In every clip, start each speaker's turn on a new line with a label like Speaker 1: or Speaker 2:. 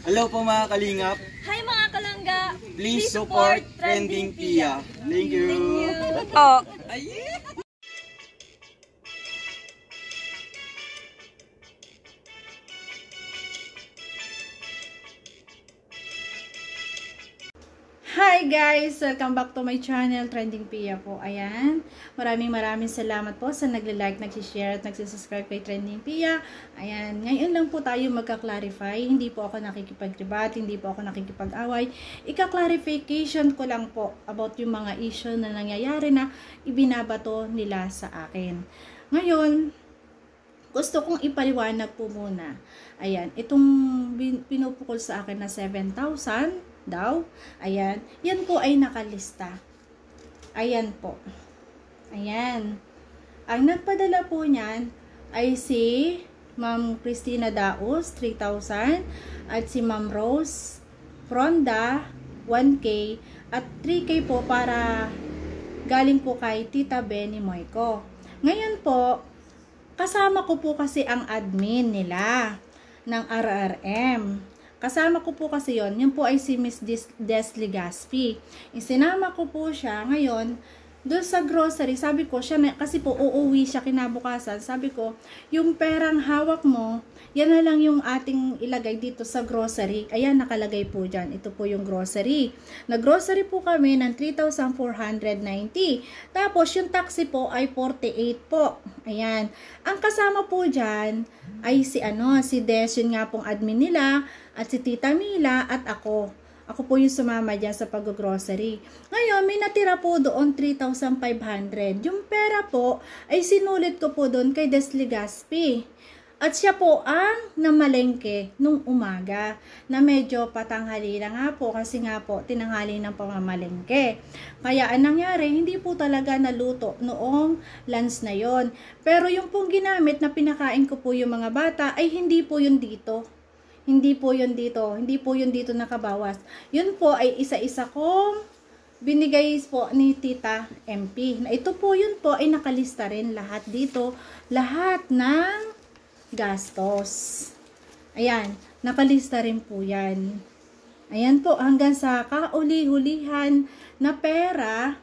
Speaker 1: Hello po mga kalingap.
Speaker 2: Hi mga kalangga.
Speaker 1: Please support Trending Pia. Thank you.
Speaker 2: Oh.
Speaker 3: Hi guys! Welcome back to my channel, Trending Pia po. Ayan. Maraming salamat po sa nagle-like, nag-share at nagsisubscribe kay Trending Pia. Ayan. Ngayon lang po tayo magka-clarify. Hindi po ako nakikipag-rebat, hindi po ako nakikipag-away. Ika-clarification ko lang po about yung mga issue na nangyayari na ibinabato nila sa akin. Ngayon, gusto kong ipaliwanag po muna. Ayan. Itong pinupukol sa akin na 7,000 daw. Ayan. Yan po ay nakalista. Ayan po. Ayan. Ang nagpadala po niyan ay si Ma'am Christina Daos, 3,000. At si Ma'am Rose Fronda, 1K. At 3K po para galing po kay Tita Benny Moyko. Ngayon po, kasama ko po kasi ang admin nila ng RRM. Kasama ko po kasi yun po ay si Miss Des Legaspi. Isinama ko po siya ngayon doon sa grocery. Sabi ko, siya kasi po uuwi siya kinabukasan. Sabi ko, yung perang hawak mo, yan na lang yung ating ilagay dito sa grocery. Ayan, nakalagay po dyan. Ito po yung grocery. Nag-grocery po kami ng 3,490. Tapos, yung taxi po ay 48 po. Ayan. Ang kasama po dyan ay si Des, yun nga pong admin nila, at si Tita Mila, at ako. Ako po yung sumama dyan sa pag-grocery. Ngayon, may natira po doon 3,500. Yung pera po ay sinulit ko po doon kay Des Legaspi. At siya po ang namalengke nung umaga na medyo patanghali lang nga po kasi nga po tinanghali ng pamamalengke. Kaya ang nangyari, hindi po talaga naluto noong lunch na yon. Pero yung pong ginamit na pinakain ko po yung mga bata ay hindi po yun dito. Hindi po yun dito nakabawas. Yun po ay isa-isa kong binigay po ni Tita MP. Na ito po yun po ay nakalista rin lahat dito. Lahat ng gastos. Ayan, nakalista rin po yan. Ayan po, hanggang sa kauli-hulihan na pera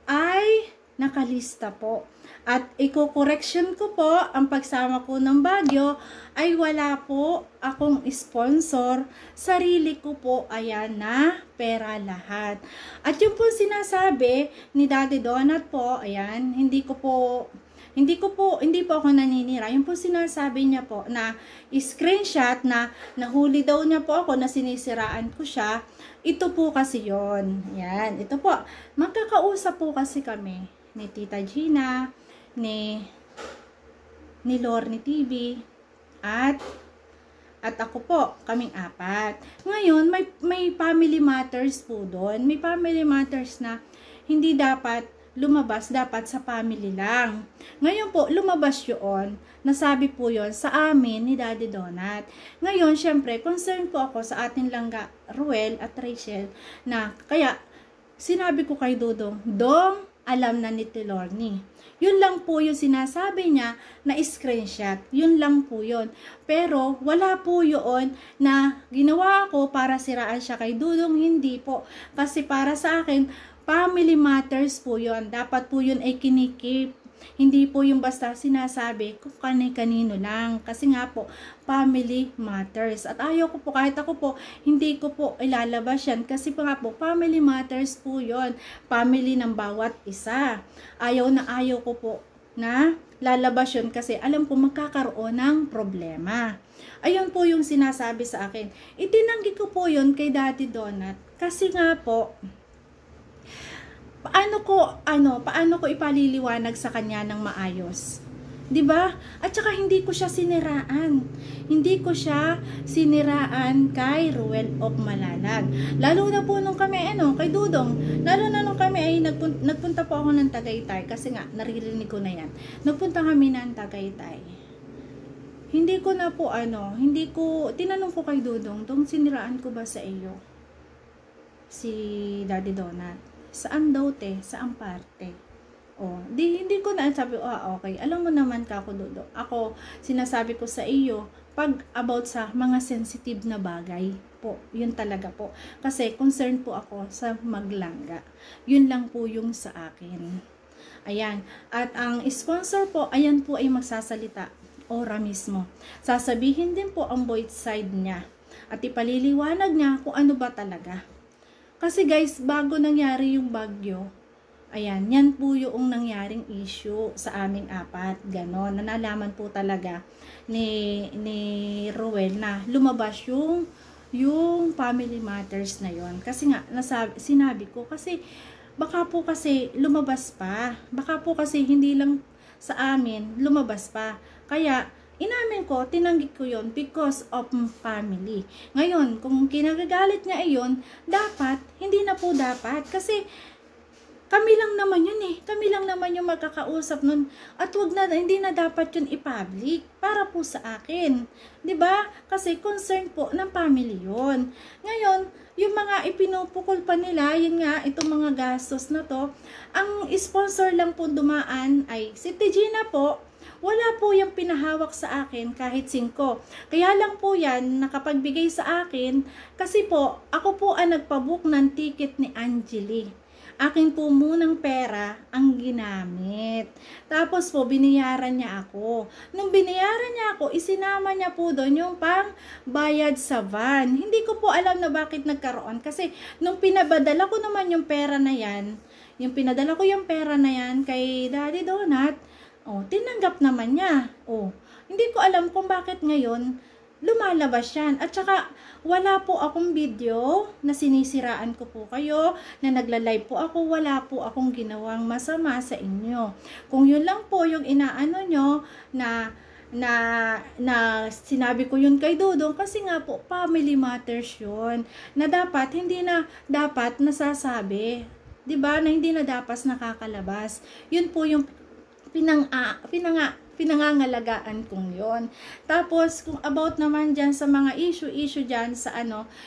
Speaker 3: ay nakalista po. At i-correction ko po, ang pagsama ko ng Baguio ay wala po akong sponsor. Sarili ko po, ayan na, pera lahat. At yung po sinasabi ni Daddy Donut po, ayan, hindi po ako naninira. Yung po sinasabi niya po na screenshot na nahuli daw niya po ako na sinisiraan ko siya. Ito po kasi yon. Yan, ito po. Magkakausap po kasi kami ni Tita Gina, ni Lorne TV, at ako po, kaming apat. Ngayon, may family matters po doon. May family matters na hindi dapat lumabas, dapat sa family lang. Ngayon po, lumabas yun. Nasabi po yun sa amin ni Daddy Donut. Ngayon, syempre, concern po ako sa ating langga, Ruel at Rachel, na kaya, sinabi ko kay Dodong, Dong, alam na ni Lorne. Yun lang po yung sinasabi niya na screenshot. Yun lang po yun. Pero wala po yun na ginawa ko para siraan siya kay Dudong. Hindi po. Kasi para sa akin, family matters po yun. Dapat po yun ay kinikip. Hindi po yung basta sinasabi kung kanino lang. Kasi nga po, family matters. At ayaw ko po, kahit ako po, hindi ko po ilalabas yan. Kasi po nga po, family matters po yun. Family ng bawat isa. Ayaw ko po na lalabas yun kasi alam ko magkakaroon ng problema. Ayun po yung sinasabi sa akin. Itinanggi ko po yun kay Daddy Donut. Kasi nga po, paano ko ipaliliwanag sa kanya ng maayos? 'Di ba? At saka hindi ko siya siniraan. Hindi ko siya siniraan kay Ruel of Malalag. Lalo na po nung kami kay Dudong. Lalo na nung kami ay nagpunta po ako ng Tagaytay kasi nga naririnig ko na 'yan. Nagpunta kami ng Tagaytay. Hindi ko tinanong ko kay Dudong, "Dong, siniraan ko ba sa iyo si Daddy Donut?" Saan daw te? Saan parte? Hindi ko na sabi, okay. Alam mo naman ka ako, Dodo. Ako, sinasabi ko sa iyo, pag about sa mga sensitive na bagay. po. Yun talaga po. Kasi concerned po ako sa maglangga. Yun lang po yung sa akin. Ayan. At ang sponsor po, ayan po ay magsasalita. Ora mismo. Sasabihin din po ang both side niya. At ipaliliwanag niya kung ano ba talaga. Kasi guys, bago nangyari yung bagyo, ayan, yan po yung nangyaring issue sa aming apat. Ganon. Nalaman po talaga ni Ruel na lumabas yung family matters na yon. Kasi nga, sinabi ko, kasi baka po kasi lumabas pa. Baka po kasi hindi lang sa amin, lumabas pa. Kaya, inamin ko, tinanggi ko yon because of family. Ngayon, kung kinagagalit niya iyon, dapat, hindi na po dapat. Kasi, kami lang naman yun eh. Kami lang naman yung magkakausap nun. At hindi na dapat yun i-public para po sa akin. 'Di ba? Kasi concern po ng family yun. Ngayon, yung mga ipinupukol pa nila, yun nga, itong mga gastos na to, ang sponsor lang po dumaan ay si Tigina po. Wala po yung pinahawak sa akin kahit 5. Kaya lang po yan nakapagbigay sa akin kasi po, ako po ang nagpabook ng ticket ni Angeli. Akin po munang pera ang ginamit. Tapos po, binayaran niya ako. Nung binayaran niya ako, isinama niya po doon yung pang bayad sa van. Hindi ko po alam na bakit nagkaroon. Kasi nung pinabadala ko naman yung pera na yan, pinadala ko yung pera na yan kay Daddy Donut, tinanggap naman niya. Hindi ko alam kung bakit ngayon lumalabas yan. At saka, wala po akong video na sinisiraan ko po kayo, na nagla-live po ako, wala po akong ginawang masama sa inyo. Kung yun lang po yung inaano nyo na sinabi ko yun kay Dudong, kasi nga po, family matters yun, na dapat, hindi na dapat nasasabi. 'Di ba? Na hindi na dapat nakakalabas. Yun po yung pinangangalagaan kong yon. Tapos, kung about naman dyan sa mga issue dyan sa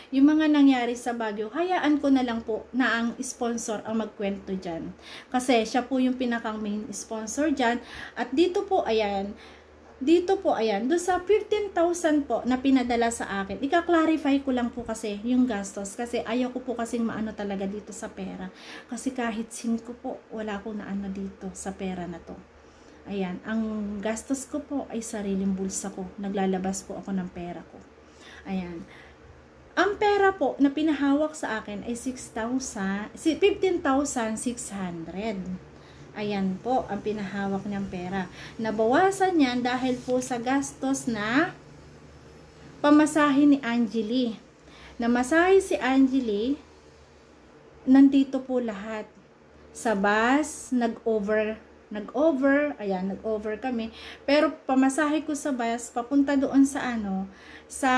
Speaker 3: yung mga nangyari sa Baguio, hayaan ko na lang po na ang sponsor ang magkwento dyan. Kasi siya po yung pinakang main sponsor dyan. At dito po, ayan, doon sa 15,000 po na pinadala sa akin, ika-clarify ko lang po kasi yung gastos. Kasi ayaw ko po kasing maano talaga dito sa pera. Kasi kahit 5 po, wala ko na ano dito sa pera na to. Ayan, ang gastos ko po ay sariling bulsa ko. Naglalabas po ako ng pera ko. Ayan. Ang pera po na pinahawak sa akin ay 15,600. Ayan po ang pinahawak niyang pera. Nabawasan yan dahil po sa gastos na pamasahe ni Angeli. Namasahe si Angeli, nandito po lahat. Sa bus, nag-over kami. Pero pamasahe ko sa bus, papunta doon sa sa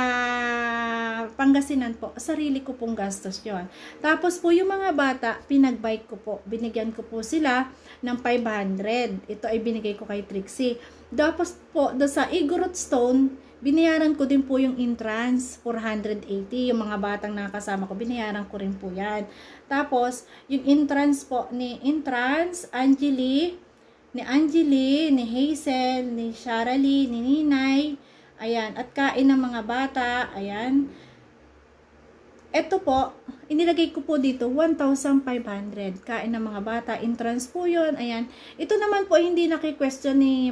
Speaker 3: Pangasinan po, sarili ko pong gastos yon. Tapos po yung mga bata, pinagbike ko po. Binigyan ko po sila ng 500. Ito ay binigay ko kay Trixie. Tapos po, sa Igorot Stone, binayaran ko din po yung entrance, 480. Yung mga batang nakasama ko, binayaran ko rin po yan. Tapos, yung entrance po, ni Angeli, ni Hazel, ni Sharalee, ni Ninay, ayan, at kain ng mga bata, ayan. Ito po, inilagay ko po dito, 1,500, kain ng mga bata, entrance po yun, ayan. Ito naman po, hindi naki-question ni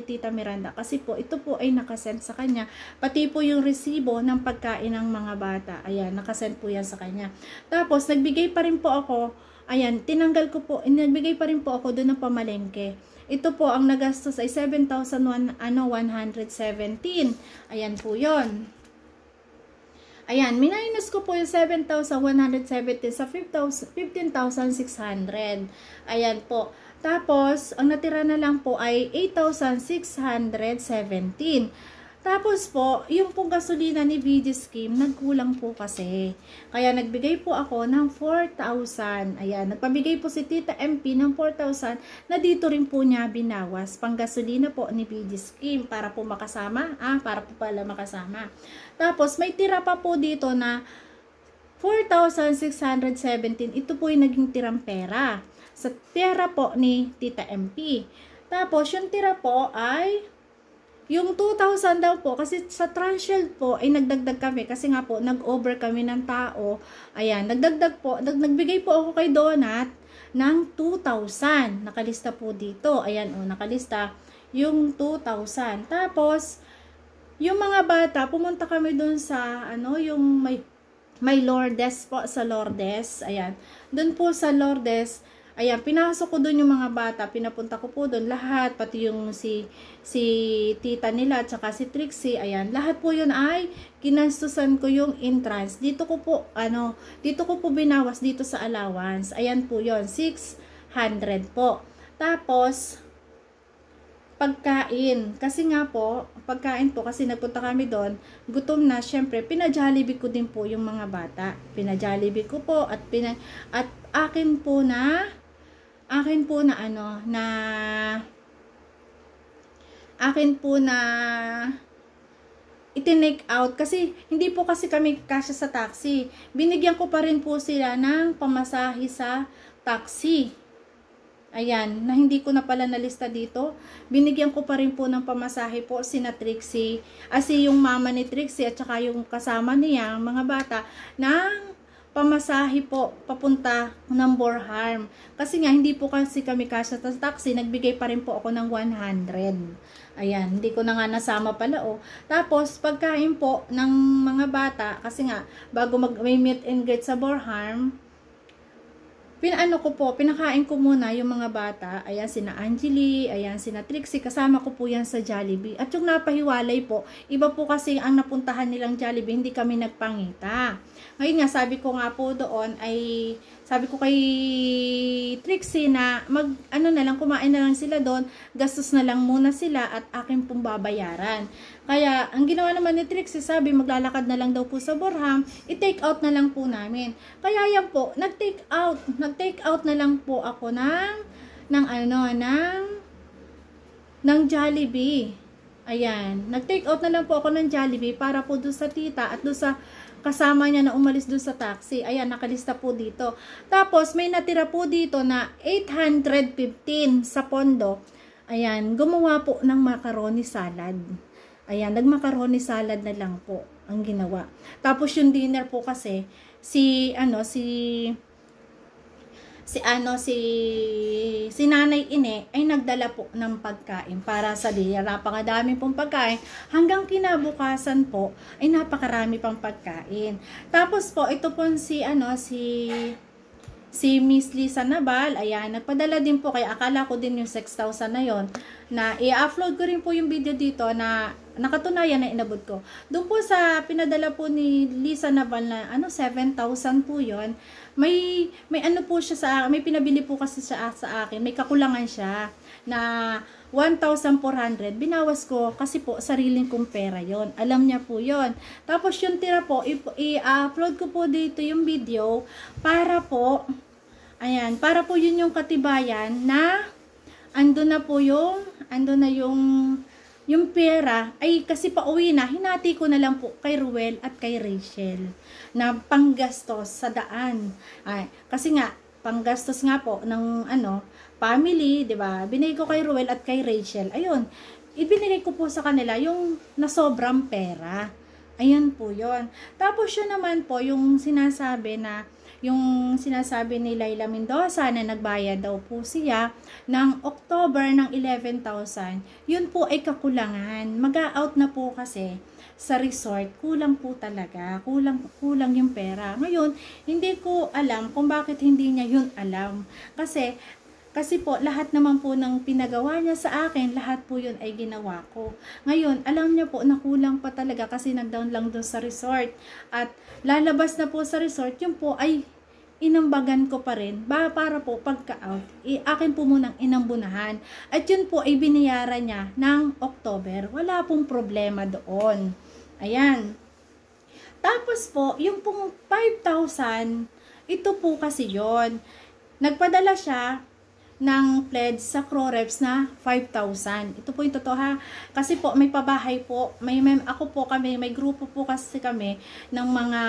Speaker 3: Tita Miranda, kasi po, ito po ay nakasend sa kanya, pati po yung resibo ng pagkain ng mga bata, ayan, nakasend po yan sa kanya. Tapos, nagbigay pa rin po ako, ayan, nagbigay pa rin po ako doon ng pamalengke. Ito po, ang nagastos ay 7,117. Ayan po yun. Ayan, minus ko po yung 7,117 sa 15,600. Ayan po. Tapos, ang natira na lang po ay 8,617. Tapos po, yung pong gasolina ni VG Scheme, nagkulang po kasi. Kaya nagbigay po ako ng 4,000. Ayan, nagpabigay po si Tita MP ng 4,000 na dito rin po niya binawas. Pang gasolina po ni VG Scheme para po makasama. Para po pala makasama. Tapos, may tira pa po dito na 4,617. Ito po yung naging tirang pera. Sa tira po ni Tita MP. Tapos, yung tira po ay yung 2,000 daw po, kasi sa transhield po, ay nagdagdag kami, kasi nga po, nag-over kami ng tao. Ayan, nagdagdag po, nagbigay po ako kay Donut ng 2,000. Nakalista po dito. Ayan, nakalista yung 2,000. Tapos, yung mga bata, pumunta kami dun sa, yung may Lourdes po, sa Lourdes. Ayan, dun po sa Lourdes, ayan, pinasok ko doon yung mga bata, pinapunta ko po doon lahat, pati yung si tita nila, at saka si Trixie, ayan, lahat po yun ay kinastusan ko yung entrance. Dito ko po binawas dito sa allowance. Ayan po yun, 600 po. Tapos, pagkain. Kasi nga po, pagkain po, kasi nagpunta kami doon, gutom na, syempre, pina-Jollibee ko din po yung mga bata. Pina-Jollibee ko po, at akin po na itinake out, kasi hindi po kasi kami kasya sa taxi. Binigyan ko pa rin po sila ng pamasahe sa taxi. Ayan, na hindi ko na pala nalista dito. Binigyan ko pa rin po ng pamasahe po sina Trixie, yung mama ni Trixie at saka yung kasama niya, mga bata, ng pamasahe po papunta ng Bornholm. Kasi nga hindi po kasi kami kasya sa taxi, nagbigay pa rin po ako ng 100. Ayan, hindi ko na nga nasama pala Tapos pagkain po ng mga bata, kasi nga bago may meet and greet sa Bornholm, pinakain ko muna yung mga bata. Ayan, sina Angeli, ayan, sina Trixie, kasama ko po yan sa Jollibee. At yung napahiwalay po, iba po kasi ang napuntahan nilang Jollibee, hindi kami nagpangita. Ngayon nga, sabi ko nga po doon, sabi ko kay Trixie na kumain na lang sila doon, gastos na lang muna sila at akin pong babayaran. Kaya, ang ginawa naman ni Trixie, sabi maglalakad na lang daw po sa Bornholm, i-take out na lang po namin. Kaya yan po, nag-take out na lang po ako ng Jollibee. Ayan, nag-take out na lang po ako ng Jollibee para po doon sa tita at doon sa kasama niya na umalis doon sa taxi. Ayan, nakalista po dito. Tapos, may natira po dito na 815 sa pondo. Ayan, gumawa po ng macaroni salad. Ayan, nag-macaroni salad na lang po ang ginawa. Tapos, yung dinner po kasi, si Nanay Ine ay nagdala po ng pagkain para sa dinner. Napakadami pong pagkain. Hanggang kinabukasan po ay napakarami pang pagkain. Tapos po ito po si Miss Lisa Nabal, ayan, nagpadala din po, kaya akala ko din yung 6,000 na yon, na i-upload ko rin po yung video dito na nakatunayan na inabot ko. Doon po sa pinadala po ni Lisa Nabal na 7,000 po yon, may po siya may pinabili po kasi siya sa akin, may kakulangan siya na 1,400, binawas ko kasi po sariling kong pera yon, alam niya po yon. Tapos yung tira po, i-upload ko po dito yung video para po, ayan, para po yun yung katibayan na ando na yung pera, ay kasi pauwi na, hinati ko na lang po kay Ruel at kay Rachel na panggastos sa daan. Ay, kasi nga, panggastos nga po ng family, 'di ba? Binigay ko kay Ruel at kay Rachel. Ayun, ibinigay ko po sa kanila yung nasobrang pera. Ayun po 'yon. Tapos yun naman po yung sinasabi ni Laila Mendoza na nagbayad daw po siya ng October ng 11,000. Yun po ay kakulangan. Mag-out na po kasi sa resort, kulang po talaga. Kulang yung pera. Ngayon, hindi ko alam kung bakit hindi niya yun alam. Kasi po, lahat naman po ng pinagawa niya sa akin, lahat po yun ay ginawa ko. Ngayon, alam niya po na kulang pa talaga kasi nag-down lang doon sa resort. At lalabas na po sa resort, yun po ay inambagan ko pa rin para po pagka-out, akin po munang inambunahan. At yun po ay binayaran niya ng October. Wala pong problema doon. Ayan. Tapos po, yung pong 5,000, ito po kasi yon. Nagpadala siya ng pledge sa Croreps na 5,000. Ito po yung totoo ha. Kasi po, may pabahay po. May grupo po kasi kami ng mga,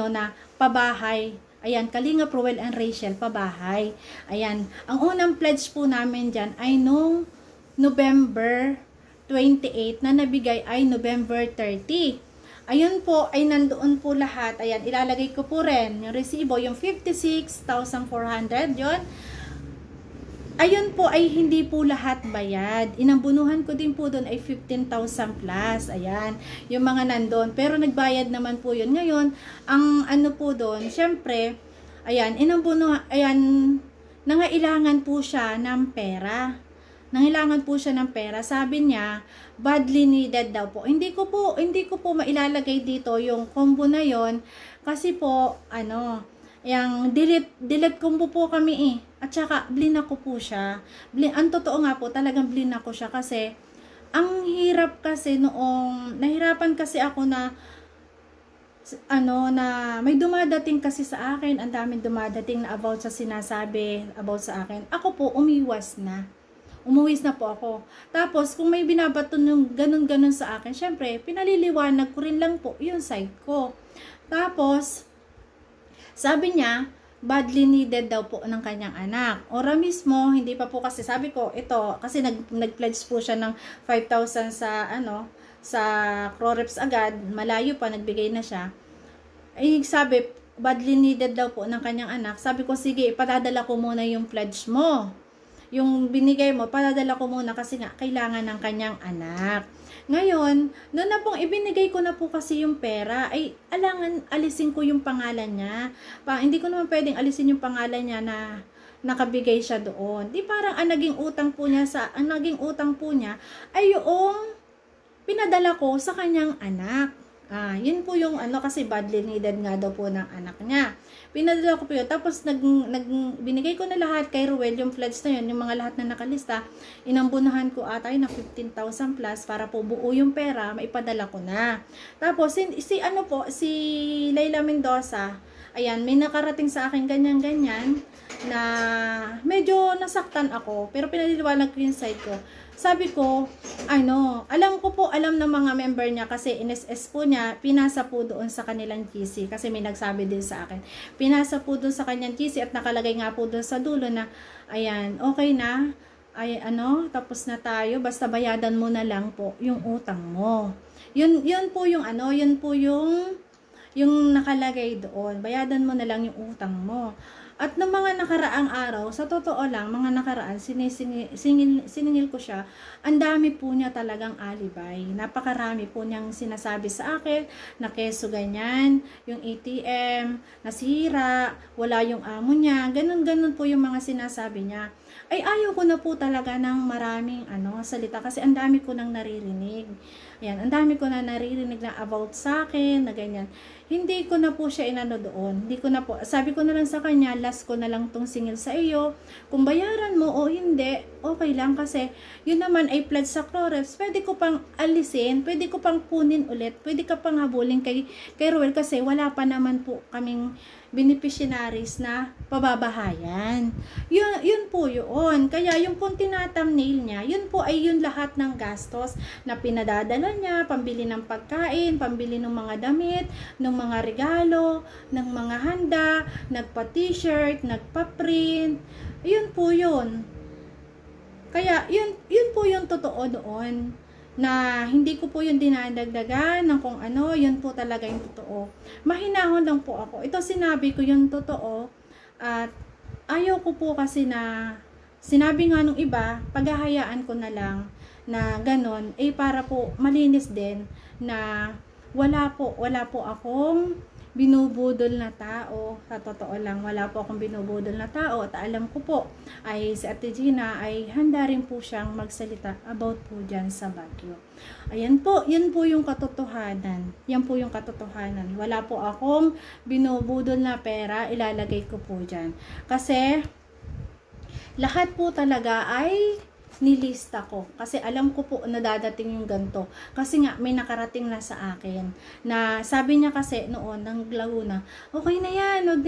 Speaker 3: na pabahay. Ayan, Kalinga, Ruel and Rachel, pabahay. Ayan, ang unang pledge po namin dyan ay nung November 28 na nabigay ay November 30. Ayun po, ay nandoon po lahat. Ayan, ilalagay ko po rin yung resibo, yung 56,400, yun. Ayun po ay hindi po lahat bayad. Inambunuhan ko din po doon ay 15,000 plus. Ayan, yung mga nandoon. Pero nagbayad naman po yun. Ngayon, ang ano po doon, syempre, ayan, nangailangan po siya ng pera. Nangailangan po siya ng pera. Sabi niya, badly needed daw po. Hindi ko po mailalagay dito yung combo na yon kasi po, yung delete combo po kami eh. At saka, blin ako po siya. Ang totoo nga po, talagang blin ako siya kasi, ang hirap kasi nahirapan kasi ako na, na may dumadating kasi sa akin, ang daming dumadating na about sa sinasabi, about sa akin. Ako po, umiwas na po ako. Tapos, kung may binabato ng ganun-ganun sa akin, syempre, pinaliliwanag ko rin lang po yung side ko. Tapos, sabi niya, badly needed daw po ng kanyang anak. Ora mismo, hindi pa po kasi, sabi ko, ito, kasi nag-pledge po siya ng 5,000 sa Croreps agad, malayo pa, nagbigay na siya. Ay, sabi, badly needed daw po ng kanyang anak. Sabi ko, sige, ipadadala ko muna yung pledge mo. Yung binigay mo, padadala ko muna kasi nga, kailangan ng kanyang anak. Ngayon, noon na pong ibinigay ko na po kasi yung pera, ay alangan alisin ko yung pangalan niya. Hindi ko naman pwedeng alisin yung pangalan niya na nakabigay siya doon. Di parang ang naging utang po niya ay yung pinadala ko sa kanyang anak. Yun po yung kasi badly needed nga daw po ng anak niya. Pinadala ko po yun. Tapos binigay ko na lahat kay Ruel, yung pledge na yun, yung mga lahat na nakalista. Inambunahan ko atay na 15,000 plus para po buo yung pera, maipadala ko na. Tapos si Leila Mendoza, ayan, may nakarating sa akin ganyan-ganyan na medyo nasaktan ako, pero pinaliliwanag ko yung side ko. Sabi ko, alam ng mga member niya kasi NSS po niya, pinasa po doon sa kanilang GC kasi may nagsabi din sa akin. Pinasa po doon sa kanyang GC at nakalagay nga po doon sa dulo na, ayan, okay na, tapos na tayo, basta bayadan mo na lang po yung utang mo. Yun po yung yung nakalagay doon, bayadan mo na lang yung utang mo. At ng mga nakaraang araw, sa totoo lang, mga nakaraan, siningil ko siya, ang dami po niya talagang alibay. Napakarami po niyang sinasabi sa akin, na keso ganyan, yung ATM, nasira, wala yung amo niya, ganun-ganun po yung mga sinasabi niya. Ay ayaw ko na po talaga ng maraming salita kasi ang dami ko nang naririnig. Ayan, ang dami ko na naririnig na about sa akin, na ganyan. Hindi ko na po siya doon. Hindi ko na po. Sabi ko na lang sa kanya, last ko na lang tong singil sa iyo. Kung bayaran mo o hindi, okay lang kasi yun naman ay pledge sa Croreps. Pwede ko pang alisin, pwede ko pang kunin ulit, pwede ka pang habulin kay Ruel kasi wala pa naman po kaming beneficiaries na pababahayan. Yun po yun. Kaya yung pong tinatamnail niya, yun po ay yun lahat ng gastos na pinadadala niya, pambili ng pagkain, pambili ng mga damit, ng mga regalo, ng mga handa, nagpa-t-shirt, nagpa-print. Yun po yun. Kaya yun po yung totoo doon. Na hindi ko po yung dinadagdagan ng kung ano, yun po talaga yung totoo. Mahinahon lang po ako. Ito sinabi ko yung totoo at ayaw ko po kasi na sinabi nga nung iba, paghahayaan ko na lang na ganon, para po malinis din na wala po akong binubudol na tao. Sa totoo lang, wala po akong binubudol na tao at alam ko po ay si Ate Gina ay handa rin po siyang magsalita about po dyan sa Baguio. Ayan po, yun po yung katotohanan. Yan po yung katotohanan. Wala po akong binubudol na pera, ilalagay ko po dyan. Kasi lahat po talaga ay nilista ko. Kasi alam ko po na dadating yung ganito. Kasi nga, may nakarating na sa akin. Na sabi niya kasi noon, ng Laguna, okay na yan, wag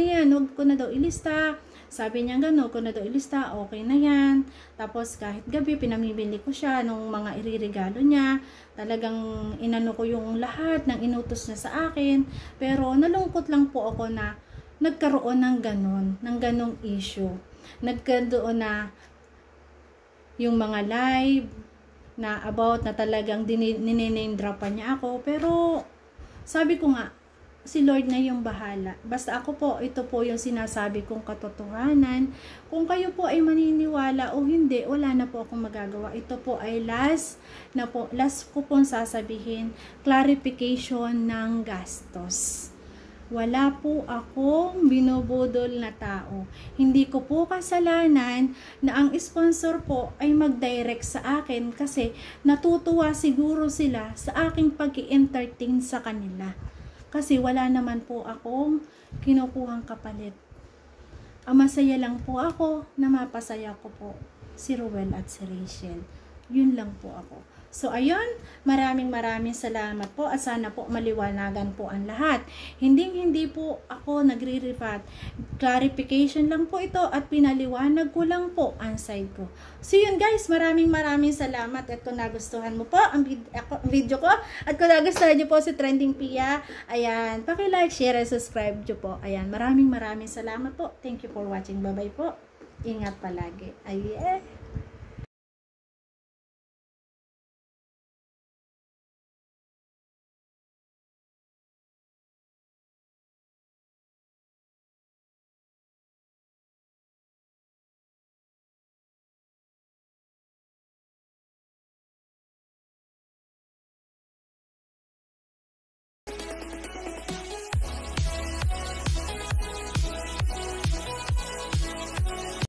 Speaker 3: ko na daw ilista. Sabi niya gano'n, ko na daw ilista, okay na yan. Tapos kahit gabi, pinamibili ko siya nung mga iririgalo niya. Talagang inano ko yung lahat ng inutos niya sa akin. Pero nalungkot lang po ako na nagkaroon ng ganong issue. Nagkaroon na yung mga live, na about na talagang niname dropan niya ako. Pero sabi ko nga, si Lord na yung bahala. Basta ako po, ito po yung sinasabi kong katotohanan. Kung kayo po ay maniniwala o hindi, wala na po akong magagawa. Ito po ay last ko pong sasabihin, clarification ng gastos. Wala po akong binubudol na tao. Hindi ko po kasalanan na ang sponsor po ay mag-direct sa akin kasi natutuwa siguro sila sa aking pag-i-entertain sa kanila. Kasi wala naman po akong kinukuhang kapalit. Ang masaya lang po ako na mapasaya ko po si Ruel at si Rachel. Yun lang po ako. So ayun, maraming salamat po at sana po maliwanagan po ang lahat. Hindi po ako nagre-refat. Clarification lang po ito at pinaliwanag ko lang po ang side ko. So yun guys, maraming salamat at kung nagustuhan mo po ang video ko at kung nagustuhan niyo po si Trending Pia, ayan, paki-like, share, and subscribe niyo po. Ayan, maraming salamat po. Thank you for watching. Bye-bye po. Ingat palagi. Ayan.